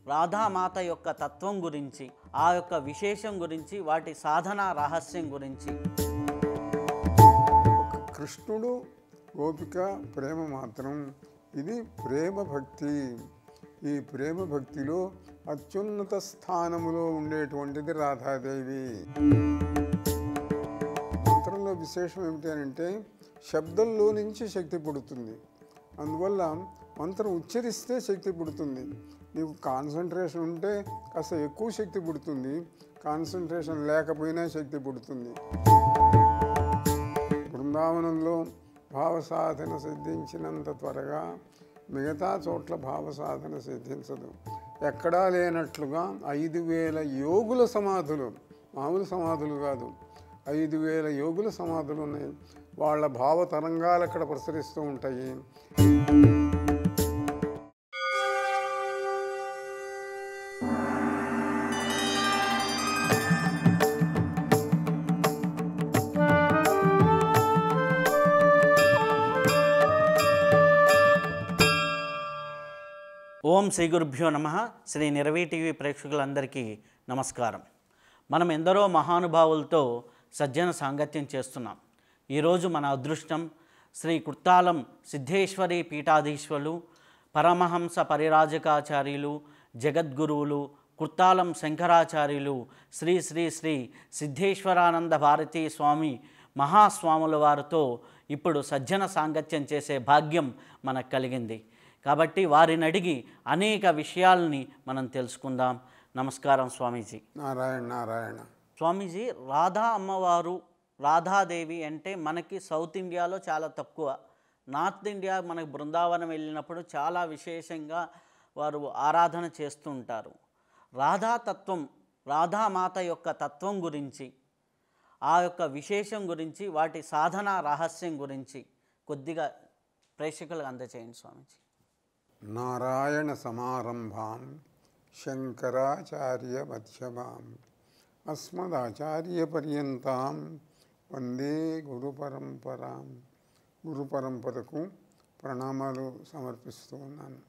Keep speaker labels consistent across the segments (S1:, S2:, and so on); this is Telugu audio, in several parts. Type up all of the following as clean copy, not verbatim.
S1: రాధామాత యొక్క తత్వం గురించి, ఆ యొక్క విశేషం గురించి, వాటి సాధన రహస్యం గురించి.
S2: కృష్ణుడు గోపిక ప్రేమ మాత్రం ఇది ప్రేమ భక్తి. ఈ ప్రేమ భక్తిలో అత్యున్నత స్థానములో ఉండేటువంటిది రాధాదేవి. మంత్రంలో విశేషం ఏమిటి అంటే శబ్దంలో నుంచి శక్తి పుడుతుంది. అందువల్ల మంత్రం ఉచ్చరిస్తే శక్తి పుడుతుంది. నీకు కాన్సన్ట్రేషన్ ఉంటే కాస్త ఎక్కువ శక్తి పుడుతుంది, కాన్సన్ట్రేషన్ లేకపోయినా శక్తి పుడుతుంది. బృందావనంలో భావసాధన సిద్ధించినంత త్వరగా మిగతా చోట్ల భావసాధన సిద్ధించదు. ఎక్కడా లేనట్లుగా 5000 యోగుల సమాధులు, మామూలు సమాధులు కాదు, 5000 యోగుల సమాధులు ఉన్నాయి. వాళ్ళ భావ తరంగాలు అక్కడ ప్రసరిస్తూ ఉంటాయి.
S1: ఓం శ్రీ గురుభ్యో నమః. శ్రీ నిరవి టీవీ ప్రేక్షకులందరికీ నమస్కారం. మనం ఎందరో మహానుభావులతో సజ్జన సాంగత్యం చేస్తున్నాం. ఈరోజు మన అదృష్టం శ్రీ కుర్తాలం సిద్ధేశ్వరి పీఠాధీశ్వరులు, పరమహంస పరిరాజకాచార్యులు, జగద్గురువులు, కుర్తాలం శంకరాచార్యులు, శ్రీ శ్రీ శ్రీ సిద్ధేశ్వరానంద భారతీ స్వామి మహాస్వాముల వారితో ఇప్పుడు సజ్జన సాంగత్యం చేసే భాగ్యం మనకు కలిగింది. కాబట్టి వారిని అడిగి అనేక విషయాలని మనం తెలుసుకుందాం. నమస్కారం స్వామీజీ.
S2: నారాయణ నారాయణ.
S1: స్వామీజీ, రాధా అమ్మవారు, రాధాదేవి అంటే మనకి సౌత్ ఇండియాలో చాలా తక్కువ. నార్త్ ఇండియా మనకు బృందావనం వెళ్ళినప్పుడు చాలా విశేషంగా వారు ఆరాధన చేస్తూ ఉంటారు. రాధాతత్వం, రాధామాత యొక్క తత్వం గురించి, ఆ యొక్క విశేషం గురించి, వాటి సాధన రహస్యం గురించి కొద్దిగా ప్రేక్షకులకు అందచేయండి స్వామీజీ.
S2: నారాయణ సమారంభాం శంకరాచార్య మధ్యమాం అస్మదాచార్య పర్యంతాం వందే గురు పరంపరాం. గురు పరంపరకు ప్రణామాలు సమర్పిస్తూ ఉన్నాను.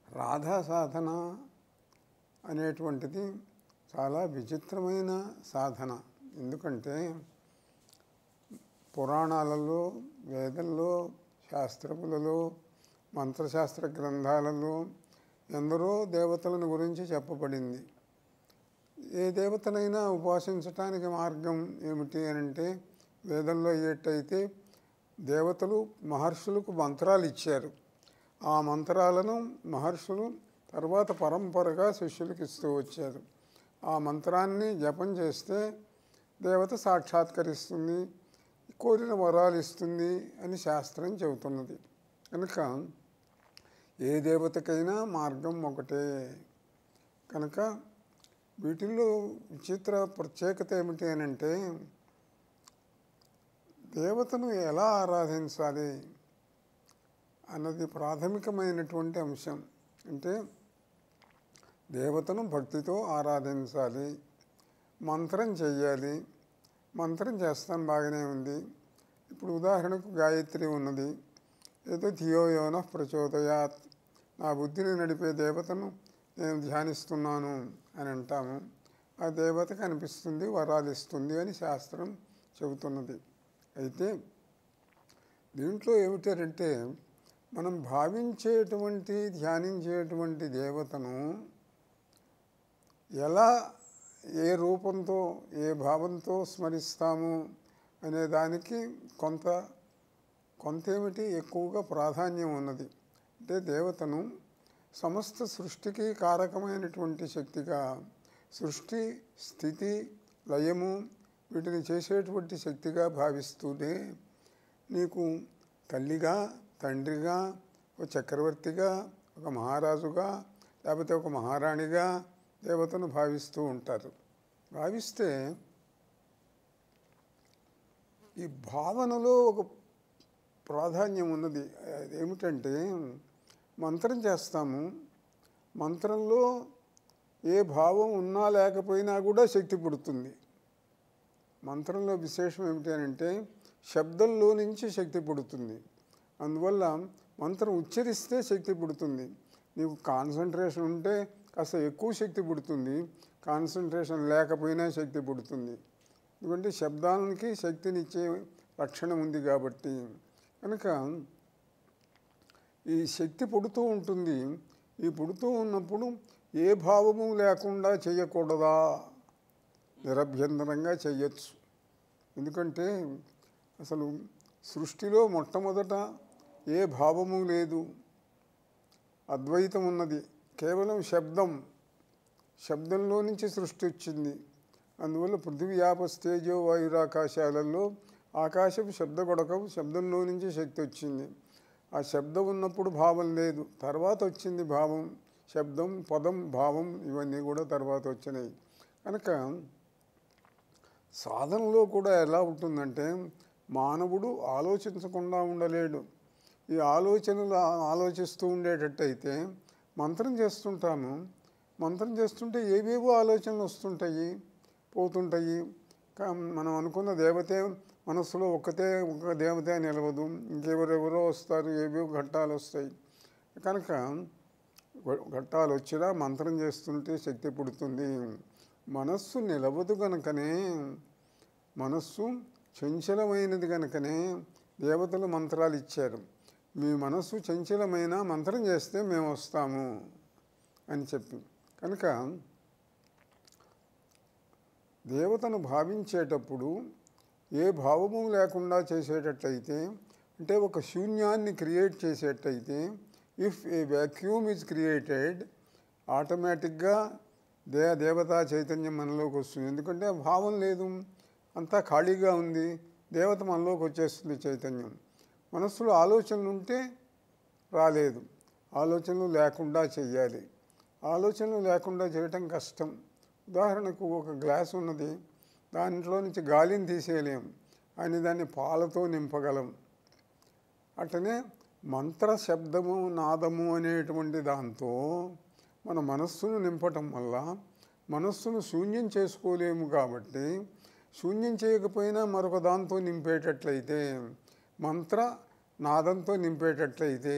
S2: రాధా సాధన అనేటువంటిది చాలా విచిత్రమైన సాధన. ఎందుకంటే పురాణాలలో, వేదంలో, శాస్త్రములలో, మంత్రశాస్త్ర గ్రంథాలలో ఎందరో దేవతలను గురించి చెప్పబడింది. ఏ దేవతనైనా ఉపాసించటానికి మార్గం ఏమిటి అని అంటే వేదంలో ఏటైతే దేవతలు మహర్షులకు మంత్రాలు ఇచ్చారు. ఆ మంత్రాలను మహర్షులు తర్వాత పరంపరగా శిష్యులకు ఇస్తూ వచ్చారు. ఆ మంత్రాన్ని జపం చేస్తే దేవత సాక్షాత్కరిస్తుంది, కోరిన వరాలు ఇస్తుంది అని శాస్త్రం చెబుతున్నది. కనుక ఏ దేవతకైనా మార్గం ఒకటే. కనుక వీటిల్లో విచిత్ర ప్రత్యేకత ఏమిటి అని అంటే దేవతను ఎలా ఆరాధించాలి అన్నది ప్రాథమికమైనటువంటి అంశం. అంటే దేవతను భక్తితో ఆరాధించాలి, మంత్రం చెయ్యాలి. మంత్రం చేస్తాం, బాగానే ఉంది. ఇప్పుడు ఉదాహరణకు గాయత్రి ఉన్నది. ఏదో ధియో యోనః ప్రచోదయాత్, నా బుద్ధిని నడిపే దేవతను నేను ధ్యానిస్తున్నాను అని అంటాము. ఆ దేవత కనిపిస్తుంది, వరాలు ఇస్తుంది అని శాస్త్రం చెబుతున్నది. అయితే దీంట్లో ఏమిటంటే మనం భావించేటువంటి, ధ్యానించేటువంటి దేవతను ఎలా, ఏ రూపంతో, ఏ భావంతో స్మరిస్తాము అనే దానికి కొంతేమిటి ఎక్కువగా ప్రాధాన్యం ఉన్నది. అంటే దేవతను సమస్త సృష్టికి కారకమైనటువంటి శక్తిగా, సృష్టి స్థితి లయము వీటిని చేసేటువంటి శక్తిగా భావిస్తూనే నీకు తల్లిగా, తండ్రిగా, ఒక చక్రవర్తిగా, ఒక మహారాజుగా, లేకపోతే ఒక మహారాణిగా దేవతను భావిస్తూ ఉంటారు. భావిస్తే ఈ భావనలో ఒక ప్రాధాన్యం ఉన్నది. ఏమిటంటే మంత్రం చేస్తాము, మంత్రంలో ఏ భావం ఉన్నా లేకపోయినా కూడా శక్తి పుడుతుంది. మంత్రంలో విశేషం ఏమిటి అంటే శబ్దంలో నుంచి శక్తి పుడుతుంది. అందువల్ల మంత్రం ఉచ్చరిస్తే శక్తి పుడుతుంది. నీకు కాన్సన్ట్రేషన్ ఉంటే కాస్త ఎక్కువ శక్తి పుడుతుంది, కాన్సన్ట్రేషన్ లేకపోయినా శక్తి పుడుతుంది. ఎందుకంటే శబ్దానికి శక్తినిచ్చే లక్షణం ఉంది కాబట్టి. కనుక ఈ శక్తి పుడుతూ ఉంటుంది. ఈ పుడుతూ ఉన్నప్పుడు ఏ భావము లేకుండా చేయకూడదా? నిరభ్యంతరంగా చెయ్యొచ్చు. ఎందుకంటే అసలు సృష్టిలో మొట్టమొదట ఏ భావము లేదు, అద్వైతం ఉన్నది. కేవలం శబ్దంలో నుంచి సృష్టి వచ్చింది. అందువల్ల పృథివీ ఆపస్తేజో వాయురాకాశాలలో ఆకాశపు శబ్ద గొడకం, శబ్దంలో నుంచి శక్తి వచ్చింది. ఆ శబ్దం ఉన్నప్పుడు భావం లేదు, తర్వాత వచ్చింది భావం. శబ్దం, పదం, భావం ఇవన్నీ కూడా తర్వాత వచ్చినాయి. కనుక సాధనలో కూడా ఎలా ఉంటుందంటే మానవుడు ఆలోచించకుండా ఉండలేడు. ఈ ఆలోచనలు ఆలోచిస్తూ ఉండేటట్టయితే మంత్రం చేస్తుంటాము. మంత్రం చేస్తుంటే ఏవేవో ఆలోచనలు వస్తుంటాయి, పోతుంటాయి. మనం అనుకున్న దేవతే మనస్సులో ఒక దేవతే నిలవదు, ఇంకెవరెవరో వస్తారు, ఏవేవో ఘట్టాలు వస్తాయి. కనుక ఘట్టాలు వచ్చినా మంత్రం చేస్తుంటే శక్తి పుడుతుంది. మనస్సు నిలవదు కనుకనే, మనస్సు చంచలమైనది కనుకనే దేవతలు మంత్రాలు ఇచ్చారు. మీ మనస్సు చంచలమైన మంత్రం చేస్తే మేము వస్తాము అని చెప్పి. కనుక దేవతను భావించేటప్పుడు ఏ భావము లేకుండా చేసేటట్లయితే, అంటే ఒక శూన్యాన్ని క్రియేట్ చేసేటైతే, if a vacuum is created, ఆటోమేటిక్గా దేవతా చైతన్యం మనలోకి వస్తుంది. ఎందుకంటే భావం లేదు, అంతా ఖాళీగా ఉంది, దేవత మనలోకి వచ్చేస్తుంది చైతన్యం. మనస్సులో ఆలోచనలు ఉంటే రాలేదు, ఆలోచనలు లేకుండా చెయ్యాలి. ఆలోచనలు లేకుండా చేయటం కష్టం. ఉదాహరణకు ఒక గ్లాస్ ఉన్నది, దాంట్లో నుంచి గాలిని తీసేయలేం, అని దాన్ని పాలతో నింపగలం. అట్లనే మంత్ర శబ్దము నాదము అనేటువంటి దాంతో మన మనస్సును నింపటం వల్ల మనస్సును శూన్యం చేసుకోలేము. కాబట్టి శూన్యం చేయకపోయినా మరొక దాంతో నింపేటట్లయితే, మంత్ర నాదంతో నింపేటట్లయితే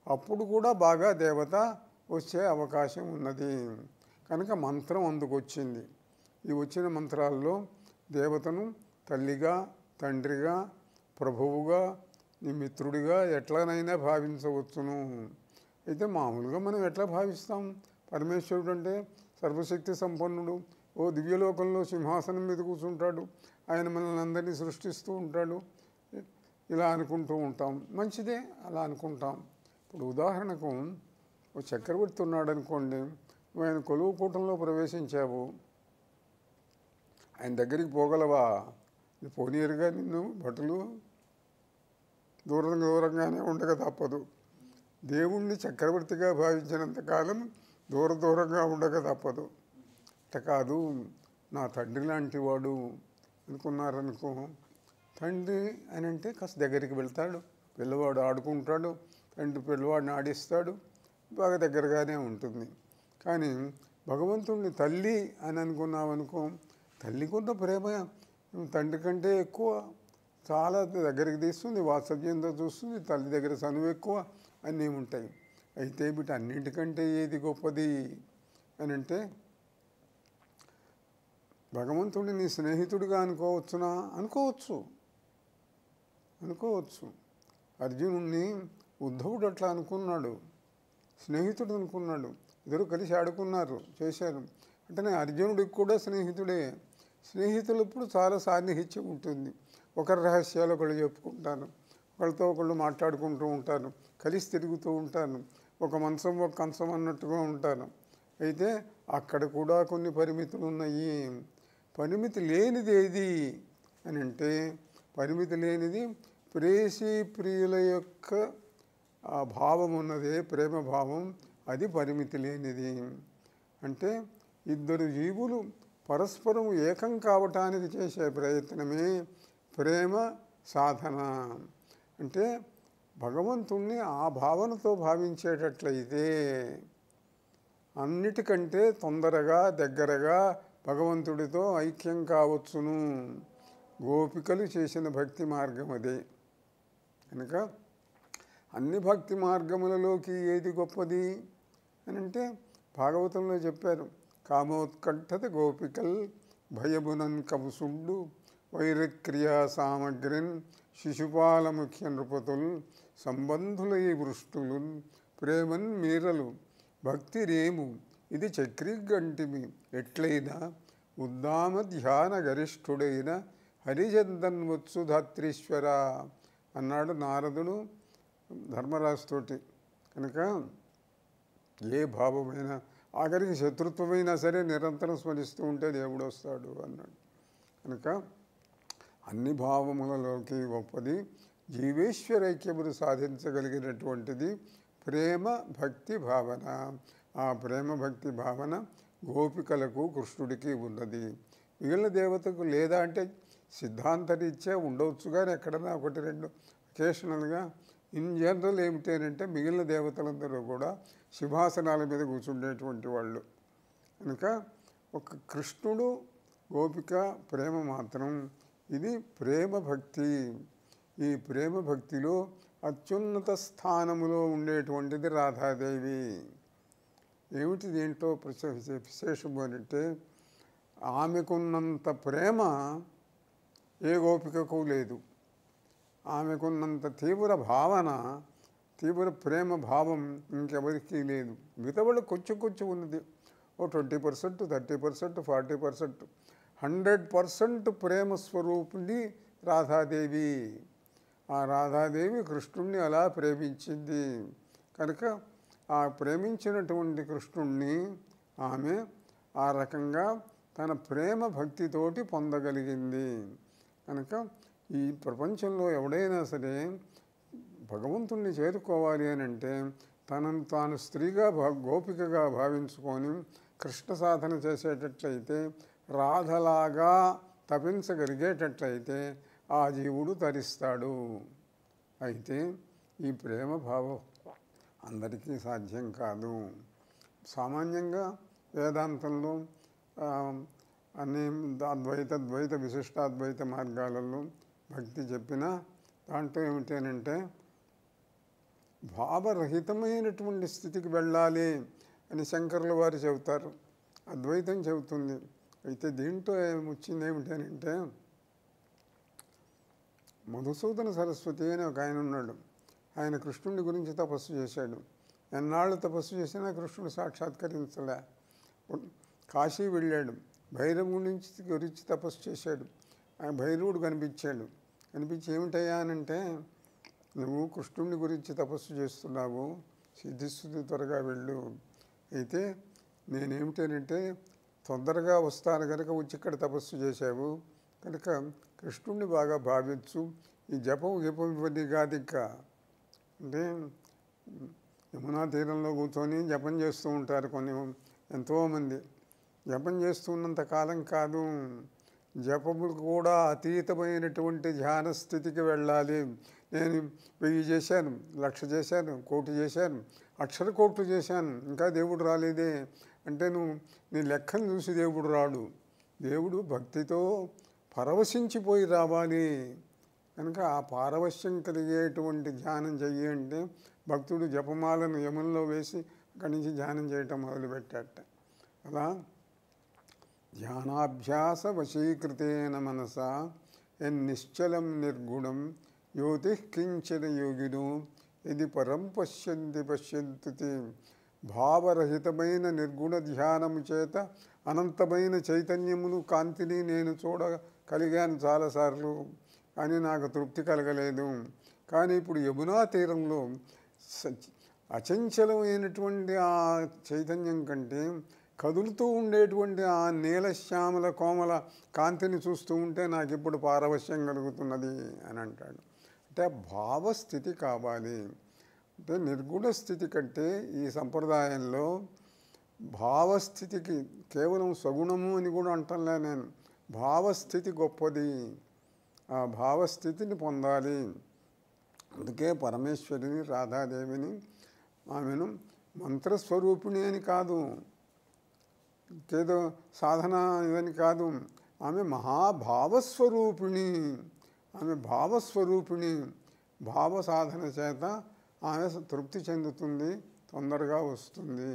S2: అప్పుడు కూడా బాగా దేవత వచ్చే అవకాశం ఉన్నది. కనుక మంత్రం అందుకొచ్చింది. ఈ వచ్చిన మంత్రాల్లో దేవతను తల్లిగా, తండ్రిగా, ప్రభువుగా, నీ మిత్రుడిగా ఎట్లనైనా భావించవచ్చును. అయితే మామూలుగా మనం ఎట్లా భావిస్తాం? పరమేశ్వరుడు అంటే సర్వశక్తి సంపన్నుడు, ఓ దివ్యలోకంలో సింహాసనం మీద కూర్చుంటాడు, ఆయన మనల్ని అందరినీ సృష్టిస్తూ ఉంటాడు, ఇలా అనుకుంటూ ఉంటాం. మంచిదే, అలా అనుకుంటాం. ఇప్పుడు ఉదాహరణకు ఓ చక్రవర్తి ఉన్నాడు అనుకోండి, నువ్వు ఆయన కొలువు కూటంలో ప్రవేశించావు, ఆయన దగ్గరికి పోగలవా? పోనీరుగా నిన్ను భటులు దూరంగానే ఉండక తప్పదు. దేవుణ్ణి చక్రవర్తిగా భావించినంతకాలం దూరంగా ఉండక తప్పదు. అట్ట కాదు, నా తండ్రి లాంటి వాడు అనుకున్నారనుకో, తండ్రి అని అంటే కాస్త దగ్గరికి వెళ్తాడు, పిల్లవాడు ఆడుకుంటాడు, తండ్రి పిల్లవాడిని ఆడిస్తాడు, బాగా దగ్గరగానే ఉంటుంది. కానీ భగవంతుడిని తల్లి అని అనుకున్నావనుకో, తల్లికున్న ప్రేమ తండ్రి కంటే ఎక్కువ, చాలా దగ్గరికి తీస్తుంది, వాత్సల్యంతో చూస్తుంది, తల్లి దగ్గర చనువు ఎక్కువ, అన్నీ ఉంటాయి. అయితే వీటన్నింటికంటే ఏది గొప్పది అని అంటే, భగవంతుడిని నీ స్నేహితుడిగా అనుకోవచ్చునా? అనుకోవచ్చు. అర్జునుడిని ఉద్ధవుడు అట్లా అనుకున్నాడు, స్నేహితుడు అనుకున్నాడు, ఇద్దరు కలిసి ఆడుకున్నారు, చేశారు. అంటే అర్జునుడికి కూడా స్నేహితుడే. స్నేహితులప్పుడు చాలా సాన్నిహిత్యం ఉంటుంది, ఒకరి రహస్యాలు ఒకళ్ళు చెప్పుకుంటారు, ఒకళ్ళతో ఒకళ్ళు మాట్లాడుకుంటూ ఉంటారు, కలిసి తిరుగుతూ ఉంటారు, ఒక కంచం అన్నట్టుగా ఉంటారు. అయితే అక్కడ కూడా కొన్ని పరిమితులు ఉన్నాయి. పరిమితి లేనిది ఏది అని అంటే, పరిమితి లేనిది ప్రేయసీ ప్రియుల యొక్క ఆ భావం ఉన్నదే, ప్రేమ భావం, అది పరిమితి లేనిది. అంటే ఇద్దరు జీవులు పరస్పరం ఏకం కావటానికి చేసే ప్రయత్నమే ప్రేమ సాధన. అంటే భగవంతుణ్ణి ఆ భావనతో భావించేటట్లయితే అన్నిటికంటే తొందరగా దగ్గరగా భగవంతుడితో ఐక్యం కావచ్చును. గోపికలు చేసిన భక్తి మార్గం అదే. కనుక అన్ని భక్తి మార్గములలోకి ఏది గొప్పది అని అంటే భాగవతంలో చెప్పారు, కామోత్కంఠత గోపికల్ భయమునన్ కవుసుండు వైరక్రియా సామగ్రిన్ శిశుపాల ముఖ్య నృపతుల్ సంబంధులై వృష్టులు ప్రేమన్ మీరలు భక్తి రేము ఇది చక్రిగంటిమి ఎట్లయినా ఉద్దామ ధ్యాన గరిష్ఠుడైన హరిచందన్వత్సు ధాత్రీశ్వర అన్నాడు నారదుడు ధర్మరాజుతోటి. కనుక ఏ భావమైనా ఆఖరికి శత్రుత్వమైనా సరే నిరంతరం స్మరిస్తూ ఉంటే దేవుడు వస్తాడు అన్నాడు. కనుక అన్ని భావములలోకి గొప్పది జీవేశ్వరైక్యమును సాధించగలిగినటువంటిది ప్రేమ భక్తి భావన. ఆ ప్రేమ భక్తి భావన గోపికలకు కృష్ణుడికి ఉన్నది, మిగిలిన దేవతకు లేదా అంటే సిద్ధాంతరీత్యా ఉండవచ్చు, కానీ ఎక్కడన్నా ఒకటి రెండు అకేషనల్గా. ఇన్ జనరల్ ఏమిటంటే మిగిలిన దేవతలందరూ కూడా సింహాసనాల మీద కూర్చుండేటువంటి వాళ్ళు. కనుక ఒక కృష్ణుడు గోపిక ప్రేమ మాత్రం ఇది ప్రేమ భక్తి. ఈ ప్రేమ భక్తిలో అత్యున్నత స్థానములో ఉండేటువంటిది రాధాదేవి. ఏమిటి దీంట్లో విశేషము అంటే ఆమెకున్నంత ప్రేమ ఏ గోపికకు లేదు, ఆమెకున్నంత తీవ్ర భావన తీవ్ర ప్రేమ భావం ఇంకెవరికి లేదు. మిగతా వాళ్ళు కొంచెం ఉన్నది, ఓ 20%, 30%, 40%. 100% ప్రేమ స్వరూపిణి రాధాదేవి. ఆ రాధాదేవి కృష్ణుణ్ణి అలా ప్రేమించింది. కనుక ఆ ప్రేమించినటువంటి కృష్ణుణ్ణి ఆమె ఆ రకంగా తన ప్రేమ భక్తితోటి పొందగలిగింది. కనుక ఈ ప్రపంచంలో ఎవడైనా సరే భగవంతుణ్ణి చేరుకోవాలి అని అంటే తనను తాను స్త్రీగా గోపికగా భావించుకొని కృష్ణ సాధన చేసేటట్లయితే, రాధలాగా తపించగలిగేటట్లయితే ఆ జీవుడు తరిస్తాడు. అయితే ఈ ప్రేమ భావం అందరికీ సాధ్యం కాదు. సామాన్యంగా వేదాంతంలో అన్ని ద్వైత విశిష్టాద్వైత మార్గాలలో భక్తి చెప్పిన దాంట్లో ఏమిటంటే భావరహితమైనటువంటి స్థితికి వెళ్ళాలి అని శంకరుల వారు చెబుతారు, అద్వైతం చెబుతుంది. అయితే దీంట్లో వచ్చింది ఏమిటంటే మధుసూదన సరస్వతి అని ఒక ఆయన ఉన్నాడు. ఆయన కృష్ణుడి గురించి తపస్సు చేశాడు. ఎన్నాళ్ళు తపస్సు చేసినా కృష్ణుడు సాక్షాత్కరించలే. కాశీ వెళ్ళాడు, భైరవుడి గురించి తపస్సు చేశాడు. ఆ భైరవుడు కనిపించాడు. కనిపించి ఏమిటయ్యా అనంటే, నువ్వు కృష్ణుడి గురించి తపస్సు చేస్తున్నావు, సిద్ధిస్తుంది, త్వరగా వెళ్ళు. అయితే నేనేమిటంటే తొందరగా వస్తాను కనుక వచ్చి ఇక్కడ తపస్సు చేశావు కనుక కృష్ణుడిని బాగా భావించు. ఈ జపం ఇవన్నీ కాదు. ఇంకా అంటే యమునా తీరంలో కూర్చొని జపం చేస్తూ ఉంటారు ఎంతోమంది. జపం చేస్తున్నంత కాలం కాదు, జపములు కూడా అతీతమైనటువంటి ధ్యాన స్థితికి వెళ్ళాలి. నేను 1000 చేశాను, 1,00,000 చేశాను, 1,00,000 చేశాను, అక్షర కోట్లు చేశాను, ఇంకా దేవుడు రాలేదే అంటే నువ్వు నీ లెక్కను చూసి దేవుడు రాడు. దేవుడు భక్తితో పరవశించిపోయి రావాలి. కనుక ఆ పారవశ్యం కలిగేటువంటి ధ్యానం చెయ్యి అంటే భక్తుడు జపమాలను యముల్లో వేసి అక్కడి నుంచి ధ్యానం చేయటం మొదలుపెట్టాట. అలా ధ్యానాభ్యాస వశీకృతేన మనసా ఎన్నిశ్చలం నిర్గుణం యోతి కించన యోగిను ఇది పరం పశ్యంతి. భావరహితమైన నిర్గుణ ధ్యానము చేత అనంతమైన చైతన్యమును కాంతిని నేను చూడగలిగాను చాలాసార్లు, కానీ నాకు తృప్తి కలగలేదు. కానీ ఇప్పుడు యమునా తీరంలో అచంచలమైనటువంటి ఆ చైతన్యం కంటే కదులుతూ ఉండేటువంటి ఆ నీలశ్యామల కోమల కాంతిని చూస్తూ ఉంటే నాకు ఇప్పుడు పారవశ్యం కలుగుతున్నది అని అంటాడు. అంటే భావస్థితి కావాలి. అంటే నిర్గుణ స్థితి కంటే ఈ సంప్రదాయంలో భావస్థితికి కేవలం సగుణము అని కూడా అంటలే నేను, భావస్థితి గొప్పది. ఆ భావస్థితిని పొందాలి. అందుకే పరమేశ్వరిని రాధాదేవిని ఆమెను మంత్రస్వరూపిణి అని కాదు, ఏదో సాధన ఇదని కాదు, ఆమె మహాభావస్వరూపిణి. ఆమె భావస్వరూపిణి. భావ సాధన చేత ఆమె తృప్తి చెందుతుంది, తొందరగా వస్తుంది.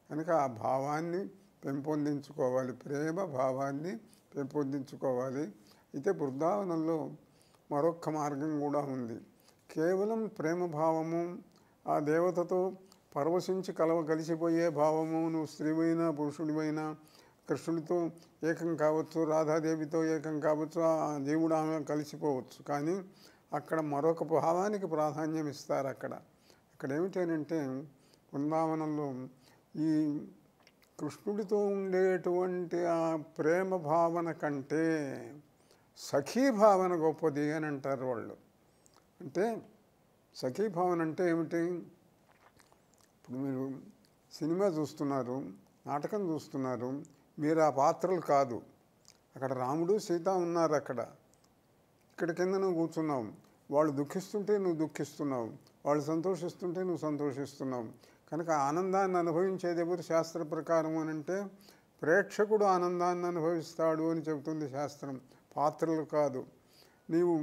S2: కనుక ఆ భావాన్ని పెంపొందించుకోవాలి, ప్రేమ భావాన్ని పెంపొందించుకోవాలి. అయితే బృందావనంలో మరొక మార్గం కూడా ఉంది. కేవలం ప్రేమ భావము, ఆ దేవతతో పరవశించి కలిసిపోయే భావము, నువ్వు స్త్రీవైనా పురుషుడివైనా కృష్ణుడితో ఏకం కావచ్చు, రాధాదేవితో ఏకం కావచ్చు, ఆ దేవుడు ఆమె కలిసిపోవచ్చు. కానీ అక్కడ మరొక భావానికి ప్రాధాన్యం ఇస్తారు. అక్కడ ఏమిటంటే బృందావనంలో ఈ కృష్ణుడితో ఉండేటువంటి ఆ ప్రేమ భావన కంటే సఖీ భావన గొప్పది అని అంటారు వాళ్ళు. అంటే సఖీ భావన అంటే ఏమిటి? ఇప్పుడు మీరు సినిమా చూస్తున్నారు, నాటకం చూస్తున్నారు, మీరు ఆ పాత్రలు కాదు. అక్కడ రాముడు సీత ఉన్నారు. ఇక్కడ కింద నువ్వు కూర్చున్నావు. వాళ్ళు దుఃఖిస్తుంటే నువ్వు దుఃఖిస్తున్నావు, వాళ్ళు సంతోషిస్తుంటే నువ్వు సంతోషిస్తున్నావు. కనుక ఆనందాన్ని అనుభవించేది ఎవరు శాస్త్ర ప్రకారం అని అంటే ప్రేక్షకుడు ఆనందాన్ని అనుభవిస్తాడు అని చెబుతుంది శాస్త్రం, పాత్రలు కాదు. నీవు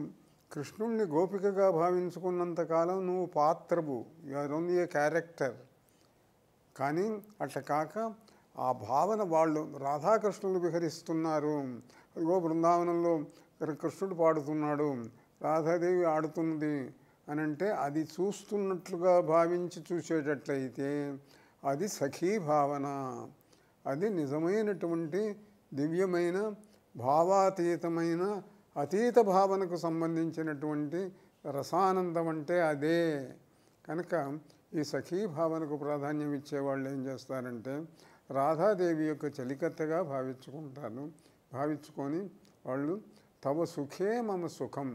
S2: కృష్ణుణ్ణి గోపికగా భావించుకున్నంతకాలం నువ్వు పాత్రవు, you are only a character. కానీ అట్లా కాక ఆ భావన వాళ్ళు రాధాకృష్ణులు విహరిస్తున్నారు. అదిగో బృందావనంలో కృష్ణుడు పాడుతున్నాడు, రాధాదేవి ఆడుతున్నది అని అంటే అది చూస్తున్నట్లుగా భావించి చూసేటట్లయితే అది సఖీ భావన. అది నిజమైనటువంటి దివ్యమైన భావాతీతమైన అతీత భావనకు సంబంధించినటువంటి రసానందం అంటే అదే. కనుక ఈ సఖీ భావనకు ప్రాధాన్యం ఇచ్చేవాళ్ళు ఏం చేస్తారంటే రాధాదేవి యొక్క చలికత్తగా భావించుకొని వాళ్ళు తవ సుఖే మమ సుఖం,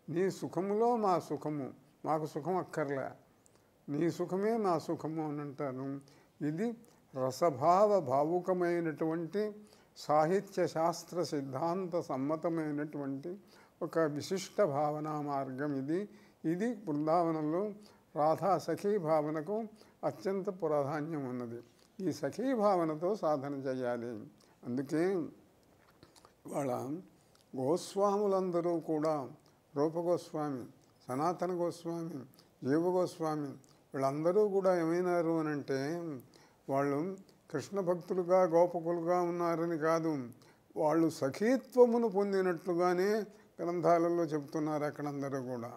S2: నీ సుఖములో మా సుఖము, మాకు సుఖం అక్కర్లే, నీ సుఖమే మా సుఖము అని అంటారు. ఇది రసభావ భావుకమైనటువంటి సాహిత్య శాస్త్ర సిద్ధాంత సమ్మతమైనటువంటి ఒక విశిష్ట భావనా మార్గం ఇది బృందావనంలో రాధా సఖీ భావనకు అత్యంత ప్రాధాన్యం ఉన్నది. ఈ సఖీ భావనతో సాధన చేయాలి. అందుకే వాళ్ళ గోస్వాములందరూ కూడా రూపగోస్వామి, సనాతన గోస్వామి, జీవగోస్వామి వీళ్ళందరూ కూడా ఏమైనారు అని అంటే వాళ్ళు కృష్ణ భక్తులుగా గోపకులుగా ఉన్నారని కాదు, వాళ్ళు సఖీత్వమును పొందినట్లుగానే గ్రంథాలలో చెబుతున్నారు. అక్కడందరూ కూడా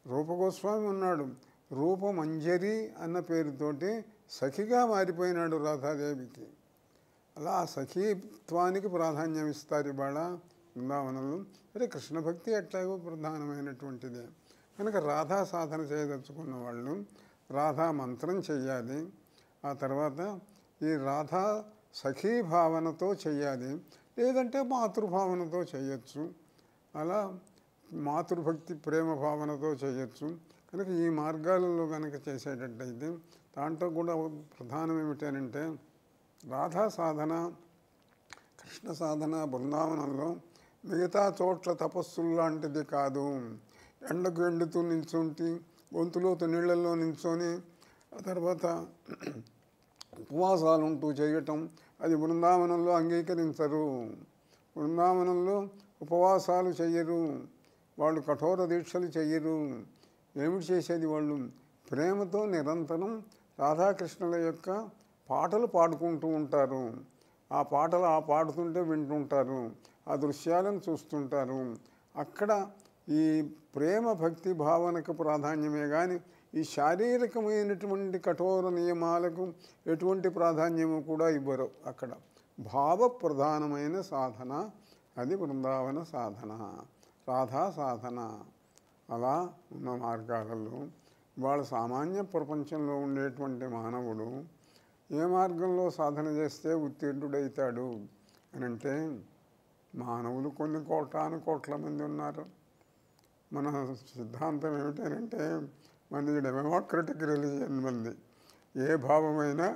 S2: రూపగోస్వామి ఉన్నాడు, రూపమంజరి అన్న పేరుతోటి సఖిగా మారిపోయినాడు రాధాదేవికి. అలా సఖీత్వానికి ప్రాధాన్యం ఇస్తారు ఇవాళ బృందావనంలో. మరి కృష్ణ భక్తి ఎట్లాగో ప్రధానమైనటువంటిదే. కనుక రాధా సాధన చేయదలుచుకున్న వాళ్ళు రాధా మంత్రం చెయ్యాలి. ఆ తర్వాత ఈ రాధా సఖీ భావనతో చెయ్యాలి, లేదంటే మాతృభావనతో చేయొచ్చు. అలా మాతృభక్తి ప్రేమ భావనతో చేయొచ్చు. కనుక ఈ మార్గాలలో కనుక చేసేటట్టయితే దాంట్లో కూడా ప్రధానం ఏమిటంటే రాధా సాధన, కృష్ణ సాధన బృందావనంలో మిగతా చోట్ల తపస్సులు లాంటిది కాదు. ఎండకు ఎండుతూ నిల్చుంటి గొంతులోతు నీళ్లలో నిల్చొని ఆ తర్వాత ఉపవాసాలు ఉంటూ చేయటం అది బృందావనంలో అంగీకరించరు. బృందావనంలో ఉపవాసాలు చెయ్యరు, వాళ్ళు కఠోర దీక్షలు చెయ్యరు. ఏమిటి చేసేది? వాళ్ళు ప్రేమతో నిరంతరం రాధాకృష్ణుల యొక్క పాటలు పాడుకుంటూ ఉంటారు. ఆ పాటలు పాడుతుంటే వింటుంటారు, ఆ దృశ్యాలను చూస్తుంటారు. అక్కడ ఈ ప్రేమ భక్తి భావనకు ప్రాధాన్యమే కానీ ఈ శారీరకమైనటువంటి కఠోర నియమాలకు ఎటువంటి ప్రాధాన్యము కూడా ఇవ్వరు. అక్కడ భావ ప్రధానమైన సాధన అది బృందావన సాధన, రాధా సాధన. అలా ఉన్న మార్గాలలో వాళ్ళ సామాన్య ప్రపంచంలో ఉండేటువంటి మానవుడు ఏ మార్గంలో సాధన చేస్తే ఉత్తీర్ణుడవుతాడు అని అంటే మానవులు కొన్ని కోట్ల మంది ఉన్నారు. మన సిద్ధాంతం ఏమిటంటే మనది డెమోక్రటిక్ రిలీజియన్. మంది ఏ భావమైనా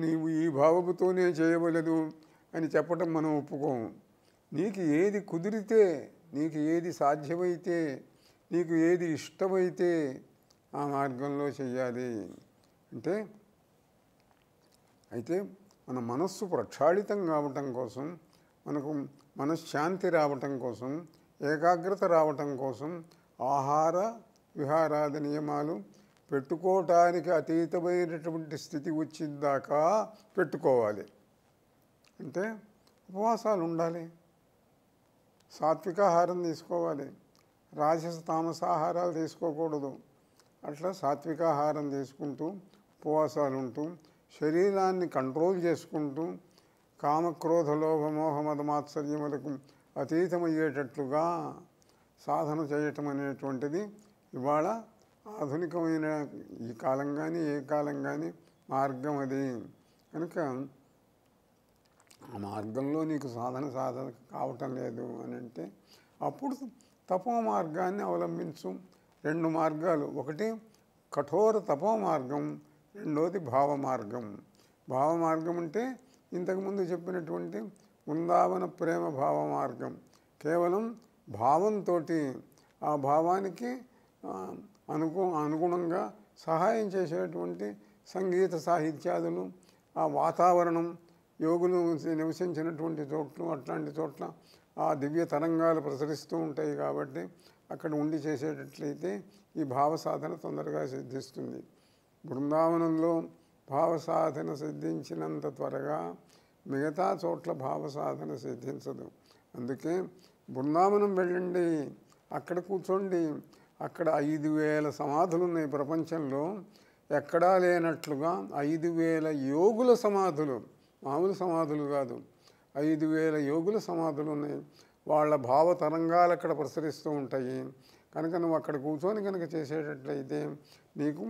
S2: నీవు ఈ భావముతోనే చేయవలదు అని చెప్పటం మనం ఒప్పుకోము. నీకు ఏది కుదిరితే, నీకు ఏది సాధ్యమైతే, నీకు ఏది ఇష్టమైతే ఆ మార్గంలో చెయ్యాలి. అయితే మన మనస్సు ప్రక్షాళితం కావటం కోసం, మనకు మనశ్శాంతి రావటం కోసం, ఏకాగ్రత రావటం కోసం ఆహార విహారాది నియమాలు పెట్టుకోవటానికి అతీతమైనటువంటి స్థితి వచ్చిందాకా పెట్టుకోవాలి. అంటే ఉపవాసాలు ఉండాలి, సాత్వికాహారం తీసుకోవాలి, రాజస తామసాహారాలు తీసుకోకూడదు. అట్లా సాత్వికాహారం తీసుకుంటూ ఉపవాసాలు ఉంటూ శరీరాన్ని కంట్రోల్ చేసుకుంటూ కామక్రోధ లోభ మోహ మద మాత్సర్యములకు అతీతమయ్యేటట్లుగా సాధన చేయటం అనేటువంటిది ఇవాళ ఆధునికమైన ఈ కాలం కానీ ఏ కాలం కానీ మార్గం అది. కనుక ఆ మార్గంలో నీకు సాధన కావటం లేదు అని అంటే అప్పుడు తపో మార్గాన్ని అవలంబించు. 2 మార్గాలు, ఒకటి కఠోర తపో మార్గం, రెండోది భావ మార్గం. భావ మార్గం అంటే ఇంతకుముందు చెప్పినటువంటి వృందావన ప్రేమ భావ మార్గం. కేవలం భావంతో ఆ భావానికి అనుగుణంగా సహాయం చేసేటువంటి సంగీత సాహిత్యాదులు, ఆ వాతావరణం, యోగులు నివసించినటువంటి చోట్లు, అట్లాంటి చోట్ల ఆ దివ్య తరంగాలు ప్రసరిస్తూ ఉంటాయి. కాబట్టి అక్కడ ఉండి చేసేటట్లయితే ఈ భావ సాధన తొందరగా సిద్ధిస్తుంది. బృందావనంలో భావ సాధన సిద్ధించినంత త్వరగా మిగతా చోట్ల భావ సాధన సిద్ధించదు. అందుకే బృందావనం వెళ్ళండి, అక్కడ కూర్చోండి. అక్కడ 5,000 సమాధులు ఉన్నాయి ప్రపంచంలో. ఎక్కడా లేనట్లుగా 5,000 యోగుల సమాధులు, మామూలు సమాధులు కాదు, 5,000 యోగుల సమాధులు ఉన్నాయి. వాళ్ళ భావ తరంగాలు అక్కడ ప్రసరిస్తూ ఉంటాయి. కనుక నువ్వు అక్కడ కూర్చొని కనుక చేసేటట్లయితే నీకు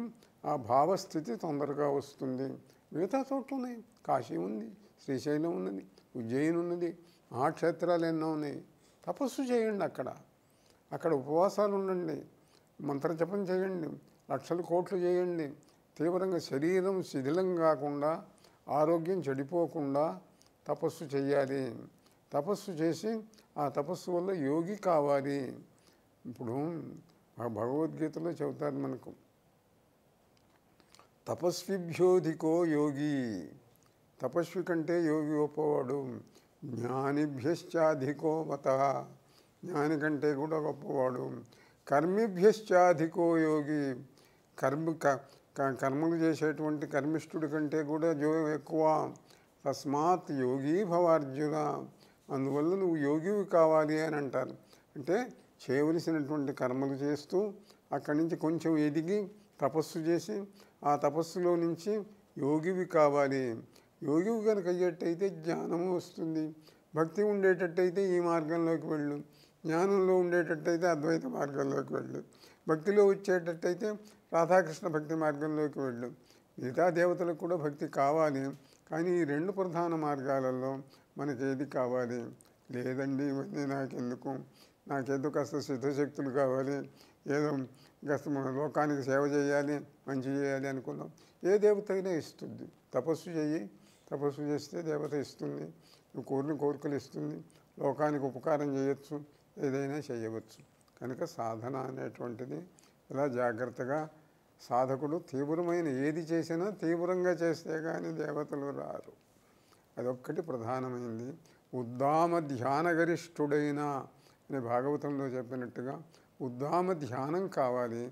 S2: ఆ భావస్థితి తొందరగా వస్తుంది. మిగతా చోట్ల ఉన్నాయి, కాశీ ఉంది, శ్రీశైలం ఉన్నది, ఉజ్జయిని ఉన్నది, మహాక్షేత్రాలు ఎన్నో ఉన్నాయి. తపస్సు చేయండి, అక్కడ ఉపవాసాలు ఉండండి, మంత్రజపం చేయండి, లక్షల కోట్లు చేయండి. తీవ్రంగా శరీరం శిథిలం కాకుండా, ఆరోగ్యం చెడిపోకుండా తపస్సు చేయాలి. తపస్సు చేసి ఆ తపస్సు వల్ల యోగి కావాలి. ఇప్పుడు భగవద్గీతలో చెబుతారు మనకు, తపస్విభ్యోధికో యోగి. తపస్వి కంటే యోగి గొప్పవాడు. జ్ఞానిభ్యశ్చాధికో మత. జ్ఞాని కంటే కూడా గొప్పవాడు. కర్మిభ్యశ్చాధికో యోగి. కర్మలు చేసేటువంటి కర్మిష్ఠుడి కంటే కూడా ఎక్కువ. తస్మాత్ యోగి భవార్జున. అందువల్ల నువ్వు యోగివి కావాలి అని అంటారు. అంటే చేయవలసినటువంటి కర్మలు చేస్తూ అక్కడి నుంచి కొంచెం ఎదిగి తపస్సు చేసి ఆ తపస్సులో నుంచి యోగివి కావాలి. యోగివి కనుక అయ్యేటైతే జ్ఞానము వస్తుంది. భక్తి ఉండేటట్టయితే ఈ మార్గంలోకి వెళ్ళు, జ్ఞానంలో ఉండేటట్టయితే అద్వైత మార్గంలోకి వెళ్ళు, భక్తిలో వచ్చేటట్టయితే రాధాకృష్ణ భక్తి మార్గంలోకి వెళ్ళు. మిగతా దేవతలకు కూడా భక్తి కావాలి, కానీ ఈ 2 ప్రధాన మార్గాలలో మనకి ఏది కావాలి? లేదండి ఇవన్నీ నాకేదో కాస్త సిద్ధశక్తులు కావాలి, ఏదో కాస్త లోకానికి సేవ చేయాలి, మంచి చేయాలి అనుకున్నాం. ఏ దేవత అయినా ఇస్తుంది. తపస్సు చెయ్యి, తపస్సు చేస్తే దేవత ఇస్తుంది, నువ్వు కోరిన కోరికలు ఇస్తుంది, లోకానికి ఉపకారం చేయొచ్చు, ఏదైనా చేయవచ్చు. కనుక సాధన అనేటువంటిది ఇలా జాగ్రత్తగా సాధకుడు తీవ్రమైన ఏది చేసినా తీవ్రంగా చేస్తే కానీ దేవతలు రారు. అదొక్కటి ప్రధానమైంది. ఉద్దామ ధ్యానగరిష్ఠుడైన అని భాగవతంలో చెప్పినట్టుగా ఉద్దామ ధ్యానం కావాలి,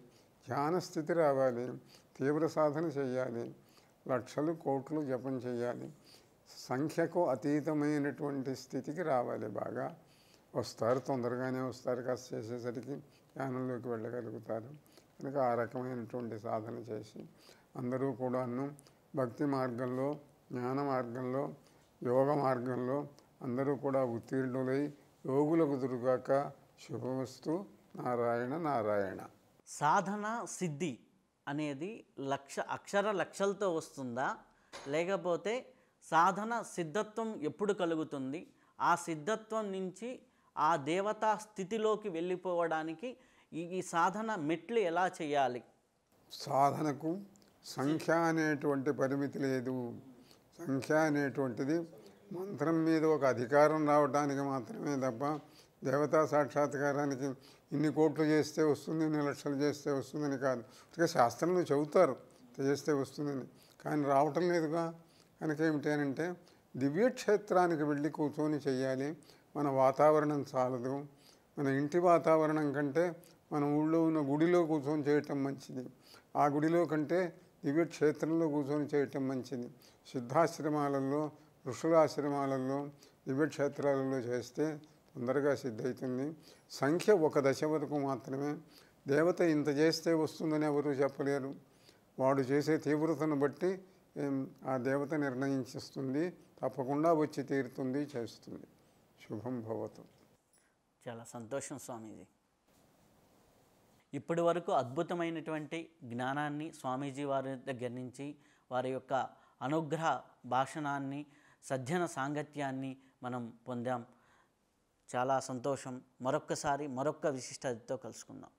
S2: ధ్యాన స్థితి రావాలి, తీవ్ర సాధన చేయాలి, లక్షలు కోట్లు జపం చేయాలి, సంఖ్యకు అతీతమైనటువంటి స్థితికి రావాలి. బాగా వస్తారు, తొందరగానే వస్తారు. కాస్త చేసేసరికి ధ్యానంలోకి వెళ్ళగలుగుతారు. కనుక ఆ రకమైనటువంటి సాధన చేసి అందరూ కూడాను భక్తి మార్గంలో, జ్ఞాన మార్గంలో, యోగ మార్గంలో అందరూ కూడా ఉత్తీర్ణులై యోగులకు దురుగాక. శుభమస్తు. నారాయణ నారాయణ.
S1: సాధన సిద్ధి అనేది అక్షర లక్షలతో వస్తుందా, లేకపోతే సాధన సిద్ధత్వం ఎప్పుడు కలుగుతుంది? ఆ సిద్ధత్వం నుంచి ఆ దేవతా స్థితిలోకి వెళ్ళిపోవడానికి ఈ సాధన మెట్లు ఎలా చేయాలి?
S2: సాధనకు సంఖ్య అనేటువంటి పరిమితి లేదు. సంఖ్య అనేటువంటిది మంత్రం మీద ఒక అధికారం రావడానికి మాత్రమే తప్ప దేవతా సాక్షాత్కారానికి ఇన్ని కోట్లు చేస్తే వస్తుంది, ఇన్ని లక్షలు చేస్తే వస్తుందని కాదు. ఇక శాస్త్రంలో చెబుతారు చేస్తే వస్తుందని, కానీ రావటం లేదుగా. కనుక ఏమిటి అని అంటే దివ్యక్షేత్రానికి వెళ్ళి కూర్చొని చెయ్యాలి. మన వాతావరణం చాలదు. మన ఇంటి వాతావరణం కంటే మన ఊళ్ళో ఉన్న గుడిలో కూర్చొని చేయటం మంచిది. ఆ గుడిలో కంటే దివ్యక్షేత్రంలో కూర్చొని చేయటం మంచిది. సిద్ధాశ్రమాలలో, ఋషులాశ్రమాలలో, దివ్యక్షేత్రాలలో చేస్తే తొందరగా సిద్ధవుతుంది. సంఖ్య 1 దశ వరకు మాత్రమే. దేవత ఇంత చేస్తే వస్తుందని ఎవరు చెప్పలేరు. వాడు చేసే తీవ్రతను బట్టి ఆ దేవత నిర్ణయించిస్తుంది. తప్పకుండా వచ్చి తీరుతుంది, చేస్తుంది. శుభం భవతు.
S1: చాలా సంతోషం స్వామీజీ. ఇప్పటి వరకు అద్భుతమైనటువంటి జ్ఞానాన్ని స్వామీజీ వారి దగ్గర నుంచి, వారి యొక్క అనుగ్రహ భాషణాన్ని, సజ్జన సాంగత్యాన్ని మనం పొందాం. చాలా సంతోషం. మరొక్కసారి మరొక్క విశిష్ట అతిథితో కలుసుకుందాం.